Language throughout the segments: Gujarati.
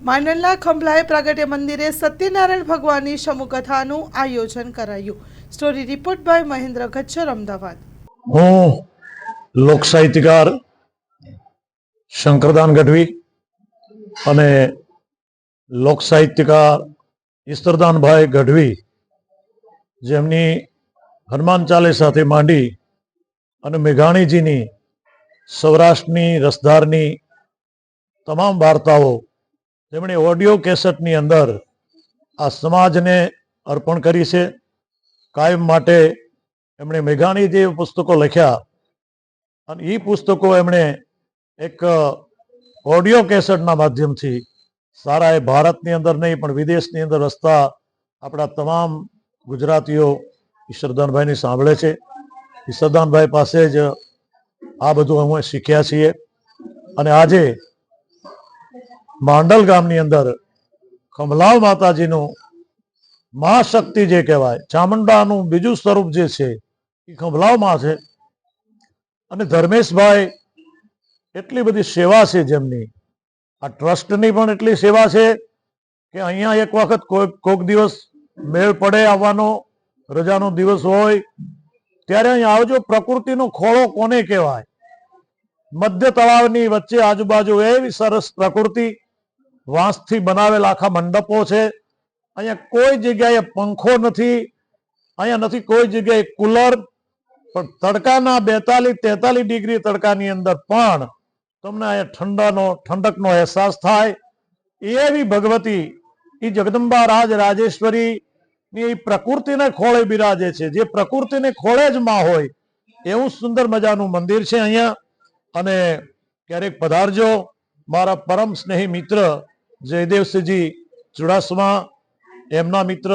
માંડલના ખંભલાએ પ્રાગટ્ય મંદિરે સત્યનારાયણ ભગવાનની સમૂહકથાનું આયોજન કરાયું. Story report by Mahendra Gachchhar, Ahmedabad. હું લોક સાહિત્યકાર શંકરદાન ગઢવી અને લોક સાહિત્યકાર ઈશ્વરદાનભાઈ ગઢવી, જેમની હનુમાન ચાલીસાથી માંડી અને મેઘાણીજીની સૌરાષ્ટ્રની રસધારની તમામ વાર્તાઓ તેમણે ઓડિયો કેસેટની અંદર આ સમાજને અર્પણ કરી છે. કાયમ માટે એમણે મેઘાણીજી પુસ્તકો લખ્યા અને એ પુસ્તકો એમણે એક ઓડિયો કેસેટના માધ્યમથી સારા એ ભારતની અંદર નહીં પણ વિદેશની અંદર વસતા આપણા તમામ ગુજરાતીઓ ઈશ્વરદાનભાઈની સાંભળે છે. ઈશ્વરદાનભાઈ પાસે જ આ બધું અમે શીખ્યા છીએ. અને આજે માંડલ ગામની અંદર ખંભલાવ માતાજીનું મહાશક્તિ જે કહેવાય, ચામુંડાનું બીજું સ્વરૂપ જે છે એ ખંભલાવમાં છે. અને ધર્મેશભાઈ એટલી બધી સેવા છે જેમની, આ ટ્રસ્ટની પણ એટલી સેવા છે કે અહીંયા એક વખત કોઈક દિવસ મેળ પડે આવવાનો, રજાનો દિવસ હોય ત્યારે અહીંયા આવજો. પ્રકૃતિનો ખોળો કોને કહેવાય? મધ્ય તળાવની વચ્ચે આજુબાજુ એવી સરસ પ્રકૃતિ, વાંસથી બનાવેલા આખા મંડપો છે. અહીંયા કોઈ જગ્યાએ પંખો નથી, અહીંયા નથી કોઈ જગ્યાએ કુલર, પણ તડકાના 42-43 ડિગ્રી તડકાની અંદર પણ તમને અહીંયા ઠંડકનો અહેસાસ થાય. એવી ભગવતી એ જગદંબા રાજેશ્વરી ની પ્રકૃતિને ખોળે બિરાજે છે. જે પ્રકૃતિને ખોળે જ માં હોય એવું સુંદર મજાનું મંદિર છે અહીંયા. અને ક્યારેક પધારજો. મારા પરમ સ્નેહી મિત્ર જયદેવસિંહજી ચુડાસમા, એમના મિત્ર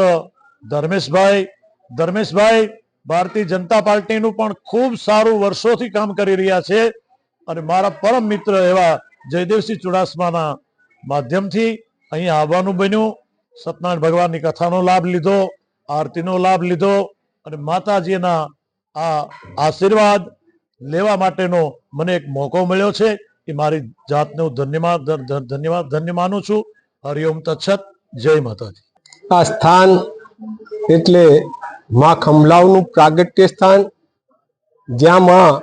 ધર્મેશભાઈ ભારતીય જનતા પાર્ટીનું પણ ખૂબ સારું વર્ષોથી કામ કરી રહ્યા છે. અને મારા પરમ મિત્ર એવા જયદેવસિંહ ચુડાસમાના માધ્યમથી અહીંયા આવવાનું બન્યું. સત્યનારાયણ ભગવાનની કથાનો લાભ લીધો, આરતીનો લાભ લીધો અને માતાજીના આ આશીર્વાદ લેવા માટેનો મને એક મોકો મળ્યો છે. એ મારી જાતને હું ધન્ય માનું છું. હરિઓમ તત્સત. જય માતાજી. આ સ્થાન એટલે માં ખંભલાવનું પ્રાગટ્ય સ્થાન, જ્યાં માં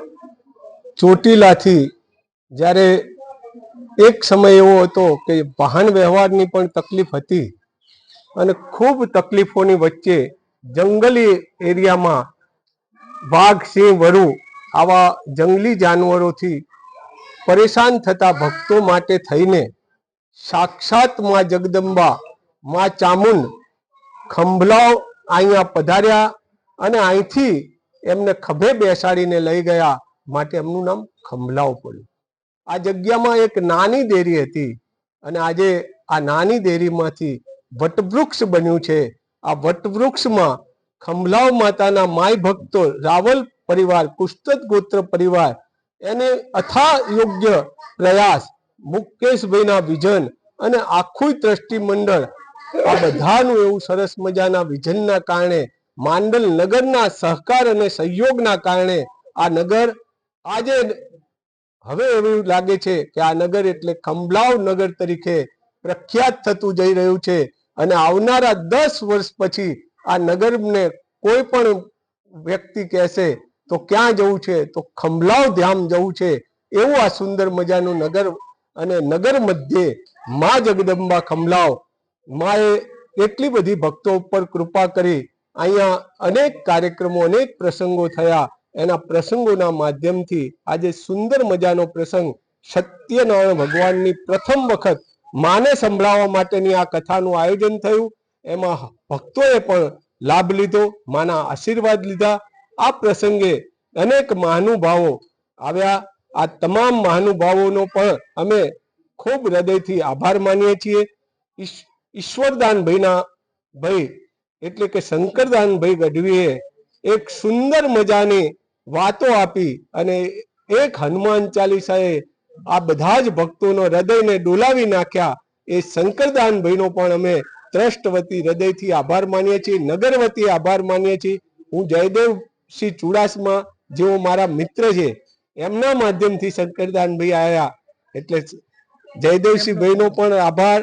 ચોટીલાથી જ્યારે એક સમય એવો હતો કે વાહન વ્યવહારની પણ તકલીફ હતી અને ખૂબ તકલીફોની વચ્ચે જંગલી એરિયામાં વાઘ, સિંહ, વરુ આવા જંગલી જાનવરોથી પરેશાન થતા ભક્તો માટે થઈને સાક્ષાત માં જગદંબા, માં ચામુંડ ખંભલાવ અહીંયા પધાર્યા અને અહીંથી એમને ખભે બેસાડીને લઈ ગયા, માટે એમનું નામ ખંભલાવ પડ્યું. આ જગ્યામાં એક નાની દેરી હતી અને આજે આ નાની દેરીમાંથી વટવૃક્ષ બન્યું છે. આ વટવૃક્ષમાં ખંભલાવ માતાના માય ભક્તો, રાવલ પરિવાર, કુસ્તત ગોત્ર પરિવાર, એને અથા યોગ્ય પ્રયાસ, મુકેશભાઈના વિઝન અને આખું ટ્રસ્ટી મંડળ, આ બધાનું એવું સરસ મજાના વિઝનના કારણે, માંડલ નગરના સહકાર અને સહયોગના કારણે આ નગર આજે હવે એવું લાગે છે કે આ નગર એટલે ખંભલાવ નગર તરીકે પ્રખ્યાત થતું જઈ રહ્યું છે. અને આવનારા 10 વર્ષ પછી આ નગરને કોઈ પણ વ્યક્તિ કહેશે તો ક્યાં જવું છે, તો ખંભલાવ ધામ જવું છે. એવું આ સુંદર મજાનું નગર અને નગર મધ્યે માં જગદંબા ખંભલાવ માએ એટલી બધી ભક્તો ઉપર કૃપા કરી. અહીંયા અનેક કાર્યક્રમો, અનેક પ્રસંગો થયા. એના પ્રસંગોના માધ્યમથી આજે સુંદર મજાનો પ્રસંગ, સત્યનારાયણ ભગવાનની પ્રથમ વખત માને સંભળાવવા માટેની આ કથાનું આયોજન થયું. એમાં ભક્તોએ પણ લાભ લીધો, માના આશીર્વાદ લીધા. આ પ્રસંગે અનેક મહાનુભાવો આવ્યા. આ તમામ મહાનુભાવોનો પણ અમે ખૂબ હૃદયથી આભાર માનીએ છીએ. ઈશ્વરદાનભાઈના ભાઈ એટલે કે શંકરદાનભાઈ ગઢવીએ એક સુંદર મજાની વાતો આપી અને એક હનુમાન ચાલીસાએ આ બધા જ ભક્તોનો હૃદયને ડોલાવી નાખ્યા. એ શંકરદાનભાઈનો પણ અમે ટ્રસ્ટ વતી હૃદયથી આભાર માનીએ છીએ, નગર વતી આભાર માનીએ છીએ. હું જયદેવસિંહ ચુડાસમા જેઓ મારા મિત્ર છે, એમના માધ્યમથી શંકરદાનભાઈ આવ્યા એટલે જયદેવસિંહભાઈનો પણ આભાર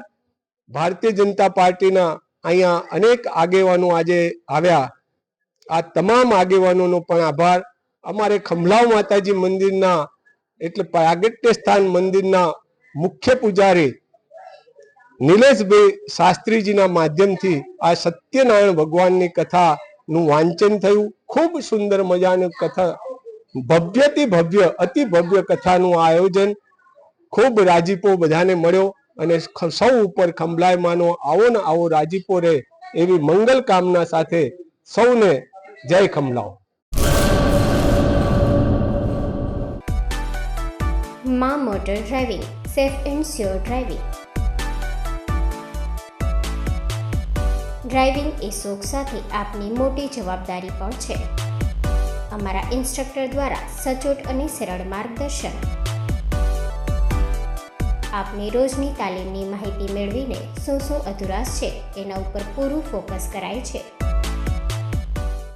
ભારતીય જનતા પાર્ટીના અહીંયા અનેક આગેવાનો આજે આવ્યા. આ તમામ આગેવાનોનો પણ આભાર. અમારે ખંભલાવ માતાજી મંદિરના એટલે પ્રાગટ્ય સ્થાન મંદિરના મુખ્ય પૂજારી નિલેશભાઈ શાસ્ત્રીજીના માધ્યમથી આ સત્યનારાયણ ભગવાનની કથાનું વાંચન થયું. ખૂબ સુંદર મજાની કથા, ભવ્યથી ભવ્ય, અતિ ભવ્ય કથાનું આયોજન. ખૂબ રાજીપો બધાને મળ્યો અને સૌ ઉપર ખંભલાયમાનો આવો ને આવો રાજીપો રહે એવી મંગલ કામના સાથે સૌને જય ખંભલાવ. માં motor driving, safe and sure driving. Driving એ શોખ સાથે આપની મોટી જવાબદારી પણ છે. અમારા ઇન્સ્ટ્રક્ટર દ્વારા સચોટ અને સરળ માર્ગદર્શન. આપની રોજની તાલીમની માહિતી મેળવીને શું અધુરાશ છે એના ઉપર પૂરું ફોકસ કરાય છે.